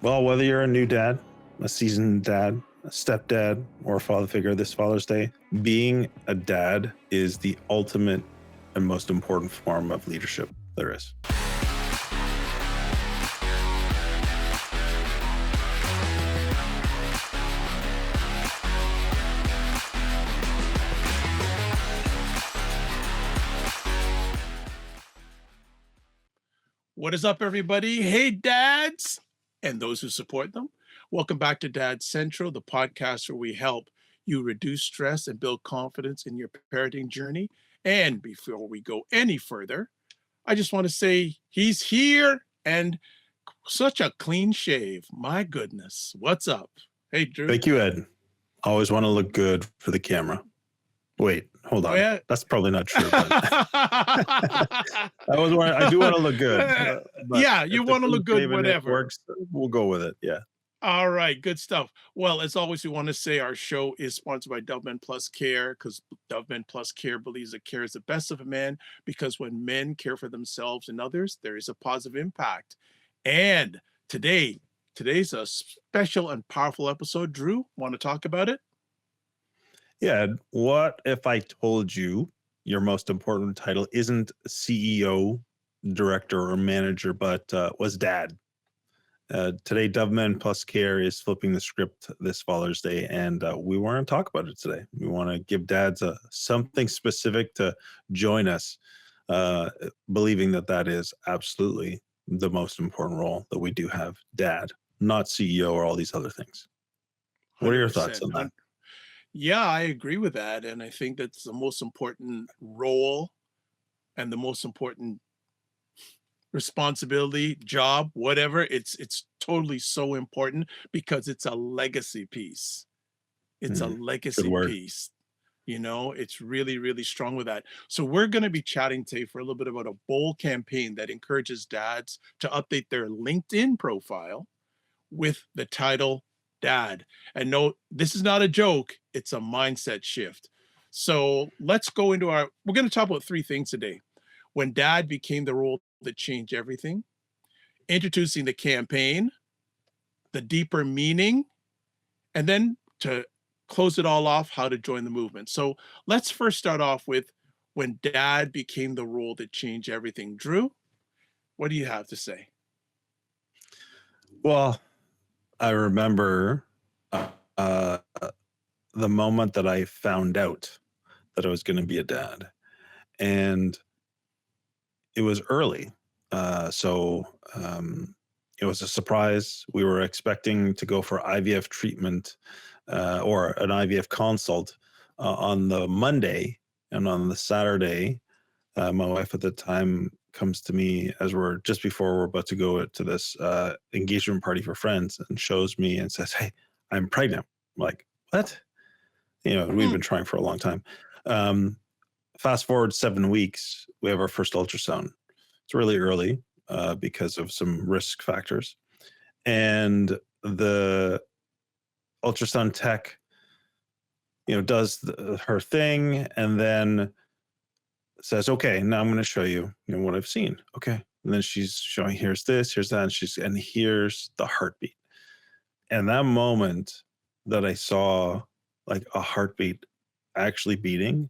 Well, whether you're a new dad, a seasoned dad, a stepdad, or a father figure this Father's Day, being a dad is the ultimate and most important form of leadership there is. What is up, everybody? Hey, dads and those who support them. Welcome back to Dad Central, the podcast where we help you reduce stress and build confidence in your parenting journey. And before we go any further, I just want to say he's here and such a clean shave. My goodness. What's up? Hey, Drew. Thank you, Ed. Always want to look good for the camera. Wait, hold on. Yeah. That's probably not true. But I do want to look good. Yeah, you want to look good, whatever. Works. We'll go with it. Yeah. All right, good stuff. Well, as always, we want to say our show is sponsored by Dove Men+Care because Dove Men+Care believes that care is the best of a man because when men care for themselves and others, there is a positive impact. And today's a special and powerful episode. Drew, want to talk about it? Yeah. What if I told you your most important title isn't CEO, director, or manager, but was dad? Today, Dove Men+Care is flipping the script this Father's Day, and we want to talk about it today. We want to give dads something specific to join us, believing that is absolutely the most important role that we do have, dad, not CEO or all these other things. What are your thoughts on that? Yeah, I agree with that. And I think that's the most important role and the most important responsibility, job, whatever. It's totally so important because it's a legacy piece. It's a legacy piece. You know, it's really, really strong with that. So we're going to be chatting today for a little bit about a bold campaign that encourages dads to update their LinkedIn profile with the title Dad. And no, this is not a joke. It's a mindset shift. So let's go into we're going to talk about three things today. When dad became the role that changed everything, introducing the campaign, the deeper meaning, and then to close it all off, how to join the movement. So let's first start off with when dad became the role that changed everything. Drew, what do you have to say? Well, I remember the moment that I found out that I was going to be a dad, and it was early. So it was a surprise. We were expecting to go for IVF treatment or an IVF consult on the Monday, and on the Saturday, my wife at the time comes to me as just before we're about to go to this engagement party for friends, and shows me and says, "Hey, I'm pregnant." I'm like, what? You know, we've been trying for a long time. Fast forward 7 weeks, we have our first ultrasound. It's really early because of some risk factors. And the ultrasound tech, does her thing, and then says, "Okay, now I'm going to show you, what I've seen." Okay. And then she's showing, here's this, here's that, and here's the heartbeat. And that moment that I saw like a heartbeat actually beating,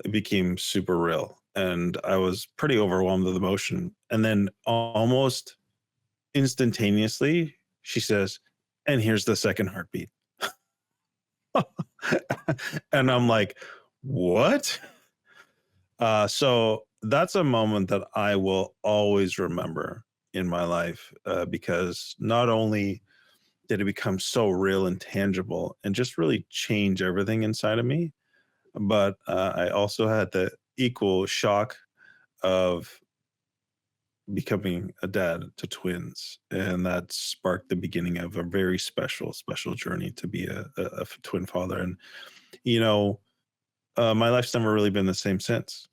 it became super real. And I was pretty overwhelmed with emotion. And then almost instantaneously, she says, "And here's the second heartbeat." And I'm like, what? So that's a moment that I will always remember in my life because not only did it become so real and tangible and just really change everything inside of me, but I also had the equal shock of becoming a dad to twins, and that sparked the beginning of a very special journey to be a twin father. And my life's never really been the same since,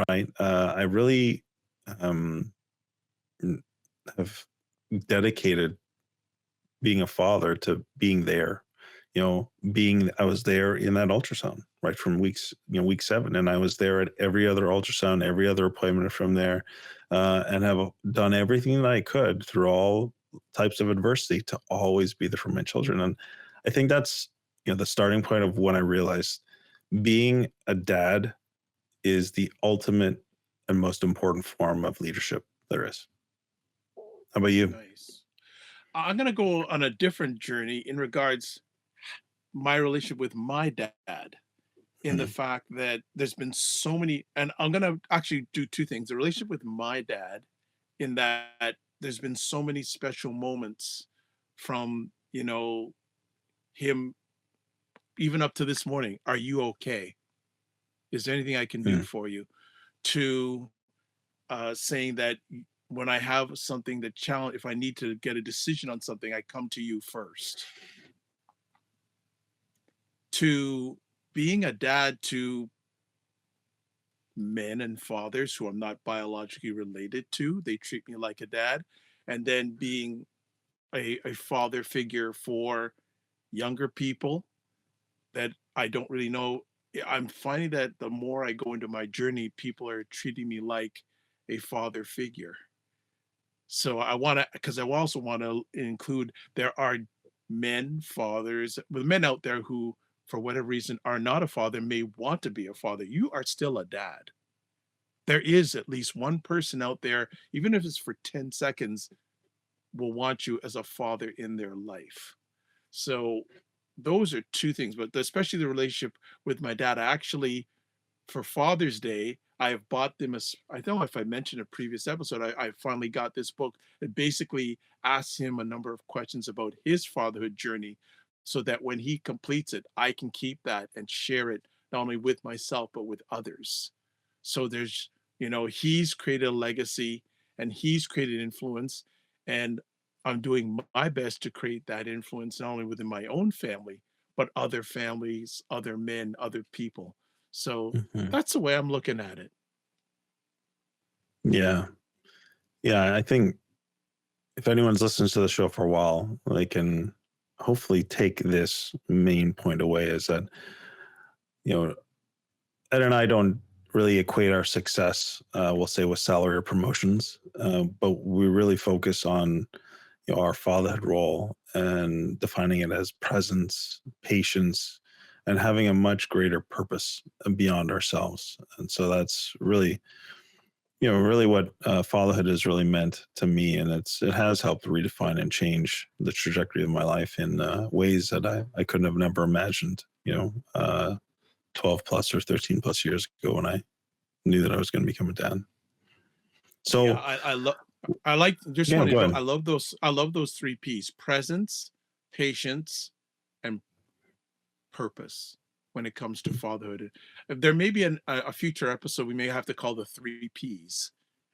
right? I really have dedicated being a father to being there. I was there in that ultrasound right from week 7, and I was there at every other ultrasound, every other appointment from there, and have done everything that I could through all types of adversity to always be there for my children. And I think that's, the starting point of when I realized being a dad is the ultimate and most important form of leadership there is. How about you? Nice. I'm gonna go on a different journey in regards my relationship with my dad, in the Mhm, fact that there's been so many, and I'm gonna actually do 2 things. The relationship with my dad, in that there's been so many special moments from, him even up to this morning, "Are you okay? Is there anything I can do mhm, for you?" To, saying that when I have something that challenge if I need to get a decision on something, I come to you first. To being a dad to men and fathers who I'm not biologically related to, they treat me like a dad, and then being a father figure for younger people that I don't really know. I'm finding that the more I go into my journey, people are treating me like a father figure. So I want to, because I also want to include, there are men, fathers, with men out there who, for whatever reason, are not a father, may want to be a father. You are still a dad. There is at least one person out there, even if it's for 10 seconds, will want you as a father in their life. So those are two things, but especially the relationship with my dad. I actually, for Father's Day, I have bought them I don't know if I mentioned in a previous episode, I finally got this book that basically asks him a number of questions about his fatherhood journey, so that when he completes it, I can keep that and share it not only with myself, but with others. So he's created a legacy and he's created influence. And I'm doing my best to create that influence, not only within my own family, but other families, other men, other people. So mhm. that's the way I'm looking at it. Yeah. Yeah, I think if anyone's listened to the show for a while, they can hopefully take this main point away is that, you know, Ed and I don't really equate our success, we'll say, with salary or promotions, but we really focus on, our fatherhood role and defining it as presence, patience, and having a much greater purpose beyond ourselves. And so that's really, really what fatherhood has really meant to me, and it has helped redefine and change the trajectory of my life in ways that I couldn't have never imagined. 12 plus or 13 plus years ago when I knew that I was going to become a dad. Yeah, So I love I like just yeah, want to go know, ahead. I love those three P's: presence, patience, and purpose when it comes to fatherhood. There may be a future episode we may have to call the three P's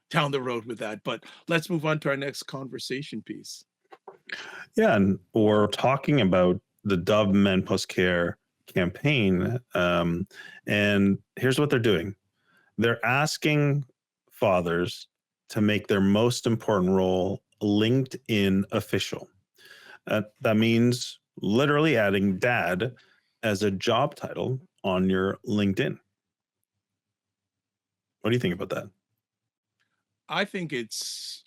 down the road with that, but let's move on to our next conversation piece. Yeah, and we're talking about the Dove Men+Care campaign, and here's what they're doing. They're asking fathers to make their most important role LinkedIn official. That means literally adding dad as a job title on your LinkedIn. What do you think about that? I think it's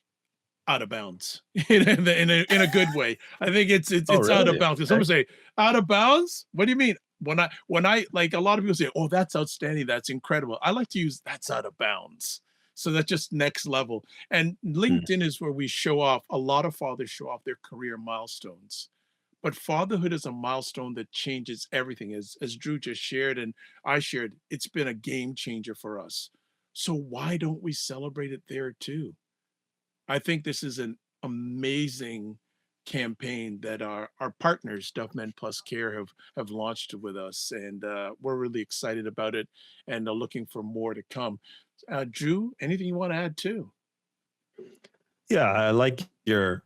out of bounds in a good way. I think Oh, it's out of really? bounds. Because Okay. someone say, "Out of bounds? What do you mean?" When I like, a lot of people say, "Oh, that's outstanding. That's incredible." I like to use "That's out of bounds." So that's just next level. And Mm, LinkedIn is where we show off, a lot of fathers show off their career milestones. But fatherhood is a milestone that changes everything. As Drew just shared and I shared, it's been a game changer for us. So why don't we celebrate it there too? I think this is an amazing campaign that our partners, Dove Men+Care, have launched with us, and we're really excited about it, and looking for more to come. Drew, anything you want to add too? yeah, I like your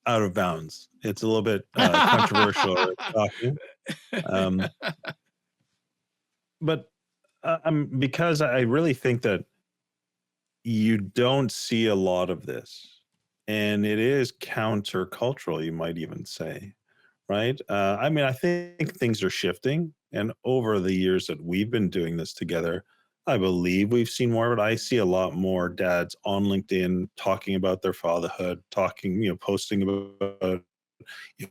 out of bounds. It's a little bit controversial or shocking, um, but because I really think that you don't see a lot of this, and it is countercultural. You might even say, right? I mean, I think things are shifting, and over the years that we've been doing this together, I believe we've seen more of it. I see a lot more dads on LinkedIn talking about their fatherhood, talking, posting about you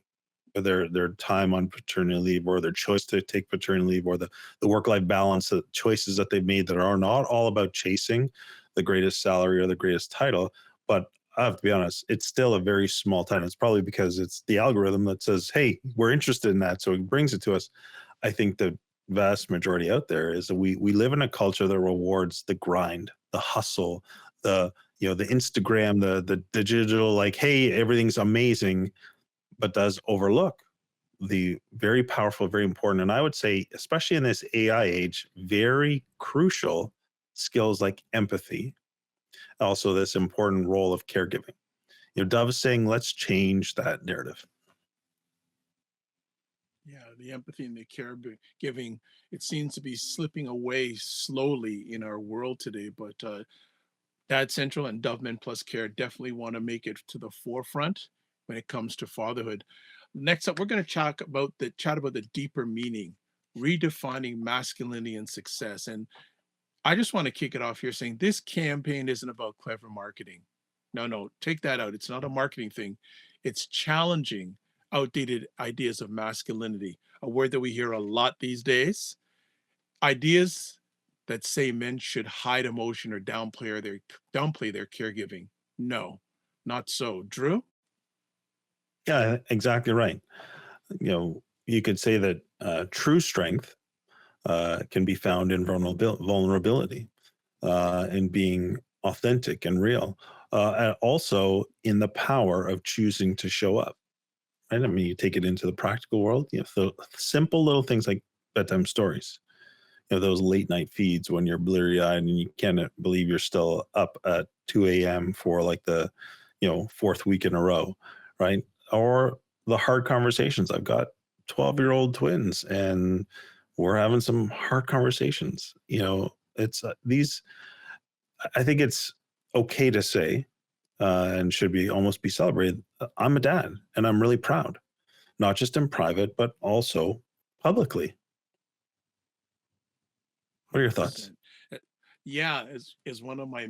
their time on paternity leave or their choice to take paternity leave or the work life balance, the choices that they've made that are not all about chasing the greatest salary or the greatest title. But I have to be honest, it's still a very small time. It's probably because it's the algorithm that says, "Hey, we're interested in that," so it brings it to us. I think the vast majority out there is that we live in a culture that rewards the grind, the hustle, the the Instagram, the digital, like, hey, everything's amazing, but does overlook the very powerful, very important, and I would say, especially in this AI age, very crucial skills like empathy. Also, this important role of caregiving. Dove is saying, let's change that narrative. Yeah, the empathy and the giving, it seems to be slipping away slowly in our world today. But Dad Central and Dove Men+Care definitely want to make it to the forefront when it comes to fatherhood. Next up, we're going to chat about the deeper meaning, redefining masculinity and success. And I just want to kick it off here saying this campaign isn't about clever marketing. No, no, take that out. It's not a marketing thing. It's challenging outdated ideas of masculinity, a word that we hear a lot these days. Ideas that say men should hide emotion or downplay their caregiving. No, not so. Drew? Yeah, exactly right. You could say that true strength can be found in vulnerability, in being authentic and real, and also in the power of choosing to show up. Right? I mean, you take it into the practical world. So simple little things like bedtime stories. Those late night feeds when you're bleary eyed and you can't believe you're still up at 2 a.m. for like the fourth week in a row, right? Or the hard conversations. I've got 12-year-old twins and we're having some hard conversations. It's these. I think it's okay to say and should be almost be celebrated. I'm a dad and I'm really proud, not just in private but also publicly. What are your thoughts? 100%. Uh, Yeah, as one of my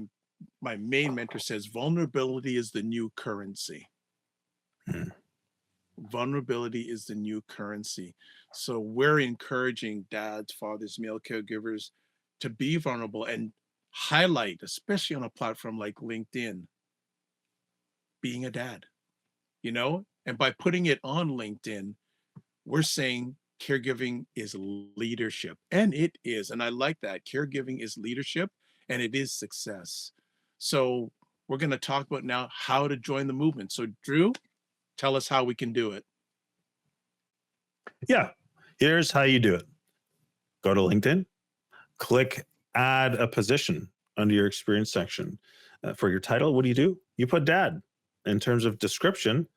main mentors says, vulnerability is the new currency. Hmm. Vulnerability is the new currency. So we're encouraging dads, fathers, male caregivers to be vulnerable and highlight, especially on a platform like LinkedIn, being a dad, And by putting it on LinkedIn, we're saying caregiving is leadership. And it is. And I like that. Caregiving is leadership and it is success. So we're going to talk about now how to join the movement. So, Drew, tell us how we can do it. Yeah, here's how you do it. Go to LinkedIn, click add a position under your experience section. For your title, what do? You put dad. In terms of description,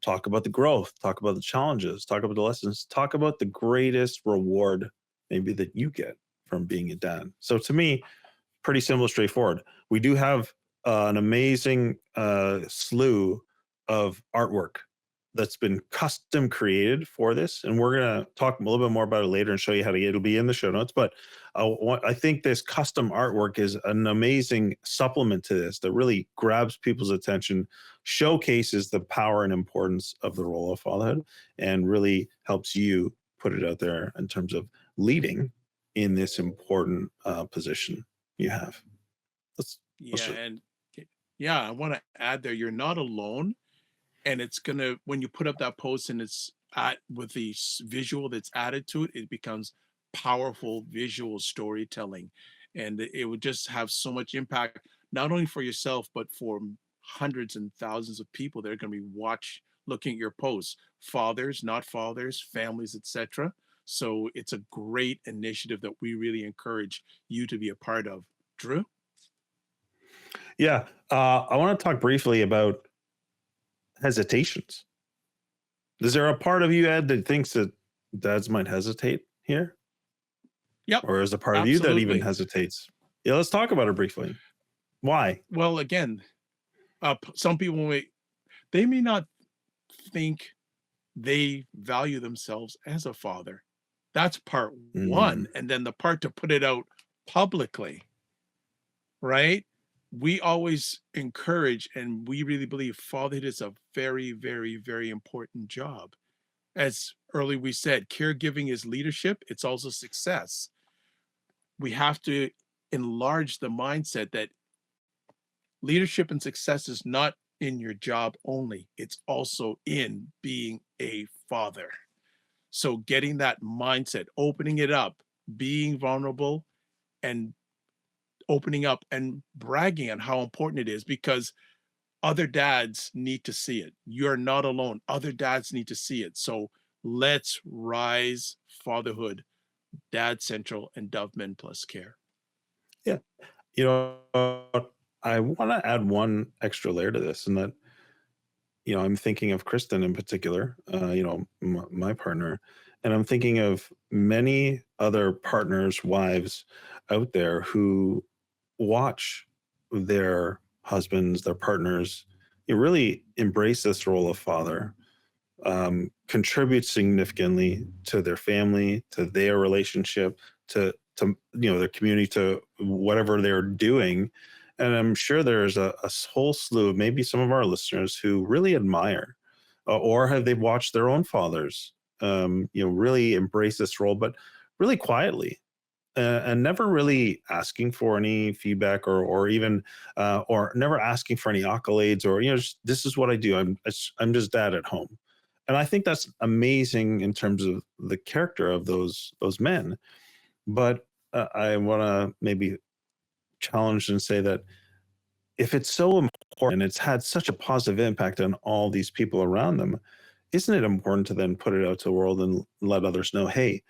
talk about the growth, talk about the challenges, talk about the lessons, talk about the greatest reward maybe that you get from being a dad. So to me, pretty simple, straightforward. We do have an amazing slew of artwork that's been custom created for this, and we're gonna talk a little bit more about it later and show you how to get. It'll be in the show notes, but I think this custom artwork is an amazing supplement to this that really grabs people's attention, showcases the power and importance of the role of fatherhood, and really helps you put it out there in terms of leading in this important position you have. Let's Yeah. And yeah, I want to add there, you're not alone. And it's going to, when you put up that post and it's with the visual that's added to it, it becomes powerful visual storytelling. And it would just have so much impact, not only for yourself, but for hundreds and thousands of people that are going to be looking at your posts, fathers, not fathers, families, etc. So it's a great initiative that we really encourage you to be a part of. Drew? Yeah, I want to talk briefly about hesitations. Is there a part of you, Ed, that thinks that dads might hesitate here, Yep, or is there a part of you that even absolutely. hesitates? Yeah, let's talk about it briefly. Why? Well, again, some people they may not think they value themselves as a father. That's part Mm, one, and then the part to put it out publicly, right? We always encourage and we really believe fatherhood is a very, very, very important job. As early we said, caregiving is leadership, it's also success. We have to enlarge the mindset that leadership and success is not in your job only, it's also in being a father. So getting that mindset, opening it up, being vulnerable, and opening up and bragging on how important it is because other dads need to see it. You're not alone. Other dads need to see it. So let's rise fatherhood, Dad Central, and Dove Men+Care. Yeah. You know, I want to add one extra layer to this, and that, I'm thinking of Kristen in particular, my partner, and I'm thinking of many other partners, wives out there who watch their husbands, their partners, really embrace this role of father, contribute significantly to their family, to their relationship, to their community, to whatever they're doing. And I'm sure there's a whole slew of maybe some of our listeners who really admire, or have they watched their own fathers, really embrace this role, but really quietly, and never really asking for any feedback, or even or never asking for any accolades, or just, this is what I do. I'm just dad at home. And I think that's amazing in terms of the character of those men. But I want to maybe challenge and say that if it's so important and it's had such a positive impact on all these people around them, isn't it important to then put it out to the world and let others know, hey,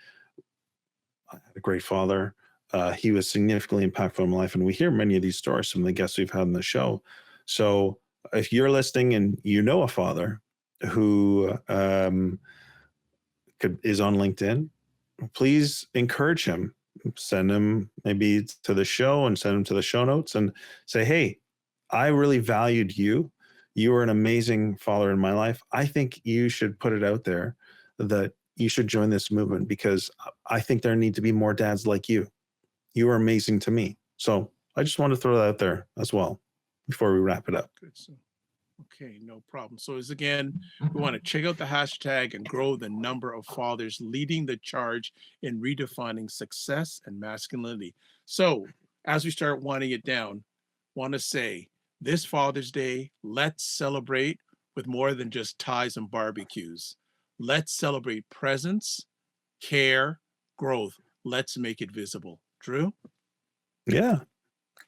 I had a great father. He was significantly impactful in my life. And we hear many of these stories from the guests we've had on the show. So if you're listening and you know a father who is on LinkedIn, please encourage him. Send him maybe to the show, and send him to the show notes, and say, hey, I really valued you. You were an amazing father in my life. I think you should put it out there that you should join this movement, because I think there need to be more dads like you. You are amazing to me. So I just want to throw that out there as well before we wrap it up. Good. So, okay, no problem. So, as again, we want to check out the hashtag and grow the number of fathers leading the charge in redefining success and masculinity. So, as we start winding it down, want to say this Father's Day, let's celebrate with more than just ties and barbecues. Let's celebrate presence, care, growth. Let's make it visible. Drew? Yeah.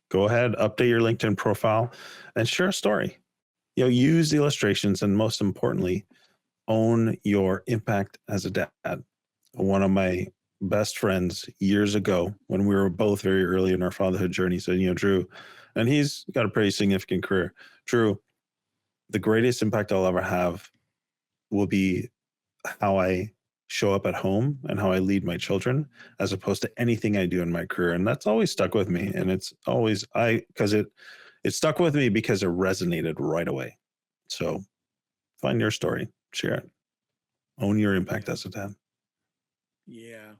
Go ahead, update your LinkedIn profile and share a story. Use the illustrations, and most importantly, own your impact as a dad. One of my best friends years ago, when we were both very early in our fatherhood journey, said, Drew, and he's got a pretty significant career. Drew, the greatest impact I'll ever have will be how I show up at home and how I lead my children, as opposed to anything I do in my career. And that's always stuck with me. And it's always, because it stuck with me because it resonated right away. So find your story, share it, own your impact as a dad. Yeah.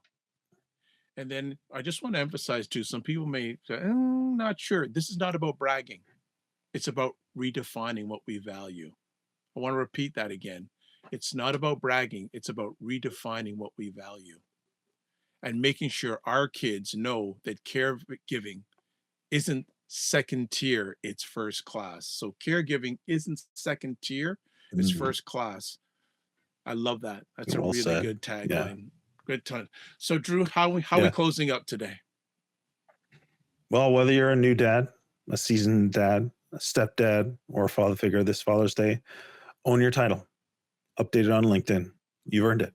And then I just want to emphasize too, some people may say, not sure. This is not about bragging. It's about redefining what we value. I want to repeat that again. It's not about bragging. It's about redefining what we value and making sure our kids know that caregiving isn't second tier, it's first class. So caregiving isn't second tier, it's Mhm. first class. I love that. That's a Well really said. good Yeah. tagline. Good time. So Drew, how we Yeah. closing up today? Well, whether you're a new dad, a seasoned dad, a stepdad, or a father figure this Father's Day, own your title. Update it on LinkedIn. You've earned it.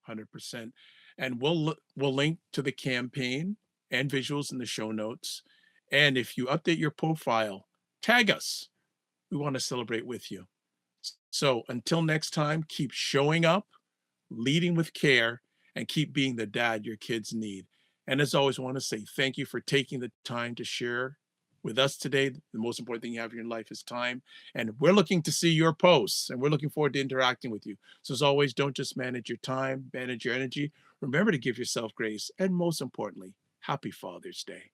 100%. And we'll link to the campaign and visuals in the show notes. And if you update your profile, tag us. We want to celebrate with you. So until next time, keep showing up, leading with care, and keep being the dad your kids need. And as always, I want to say thank you for taking the time to share with us today. The most important thing you have in your life is time. And we're looking to see your posts and we're looking forward to interacting with you. So, as always, don't just manage your time, manage your energy. Remember to give yourself grace. And most importantly, happy Father's Day.